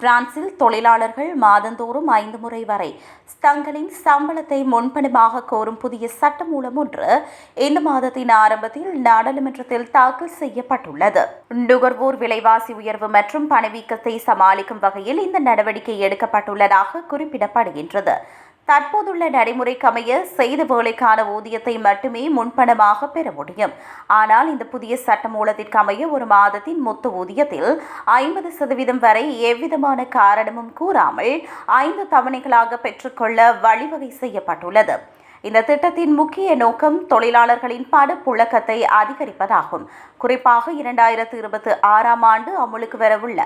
பிரான்சில் தொழிலாளர்கள் மாதந்தோறும் 5 முறை வரை தங்களின் சம்பளத்தை முன்பணமாக கோரும் புதிய சட்டமூலம் ஒன்று இந்த மாதத்தின் ஆரம்பத்தில் நாடாளுமன்றத்தில் தாக்கல் செய்யப்பட்டுள்ளது. நுகர்வோர் விலைவாசி உயர்வு மற்றும் பணவீக்கத்தை சமாளிக்கும் வகையில் இந்த நடவடிக்கை எடுக்கப்பட்டுள்ளதாக குறிப்பிடப்படுகின்றது. தற்போதுள்ள நடைமுறைக்கமைய செய்த வேலைக்கான ஊதியத்தை மட்டுமே முன்பணமாக பெற முடியும். ஆனால் இந்த புதிய சட்டமூலத்திற்கு அமைய ஒரு மாதத்தின் மொத்த ஊதியத்தில் 50% வரை எவ்விதமான காரணமும் கூறாமல் 5 தவணைகளாக பெற்றுக்கொள்ள வழிவகை செய்யப்பட்டுள்ளது. இந்த திட்டத்தின் முக்கிய நோக்கம் தொழிலாளர்களின் பணப்புழக்கத்தை அதிகரிப்பதாகும். குறிப்பாக 2026ஆம் ஆண்டு அமுலுக்கு வரவுள்ள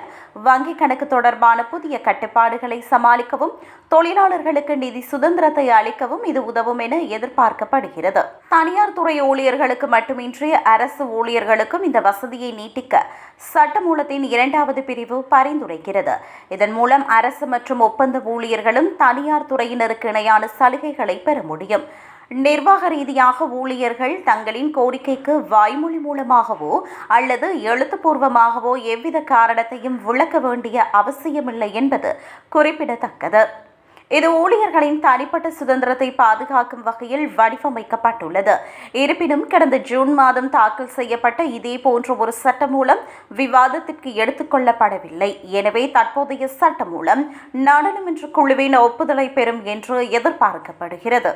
வங்கிக் கணக்கு தொடர்பான புதிய கட்டுப்பாடுகளை சமாளிக்கவும் தொழிலாளர்களுக்கு நிதி சுதந்திரத்தை அளிக்கவும் இது உதவும் என எதிர்பார்க்கப்படுகிறது. தனியார் துறை ஊழியர்களுக்கு மட்டுமின்றி அரசு ஊழியர்களுக்கும் இந்த வசதியை நீட்டிக்க சட்டமூலத்தின் 2வது பிரிவு பரிந்துரைக்கிறது. இதன் மூலம் அரசு மற்றும் ஒப்பந்த ஊழியர்களும் தனியார் துறையினருக்கு இணையான சலுகைகளை பெற முடியும். நிர்வாக ரீதியாக ஊழியர்கள் தங்களின் கோரிக்கைக்கு வாய்மொழி மூலமாகவோ அல்லது எழுத்துப்பூர்வமாகவோ எவ்வித காரணத்தையும் விளக்க வேண்டிய அவசியமில்லை என்பது குறிப்பிடத்தக்கது. இது ஊழியர்களின் தனிப்பட்ட சுதந்திரத்தை பாதுகாக்கும் வகையில் வடிவமைக்கப்பட்டுள்ளது. இருப்பினும் கடந்த ஜூன் மாதம் தாக்கல் செய்யப்பட்ட இதே போன்ற ஒரு சட்டமூலம் விவாதத்திற்கு எடுத்துக் கொள்ளப்படவில்லை. எனவே தற்போதைய சட்டமூலம் நாடாளுமன்ற குழுவின் ஒப்புதலை பெறும் என்று எதிர்பார்க்கப்படுகிறது.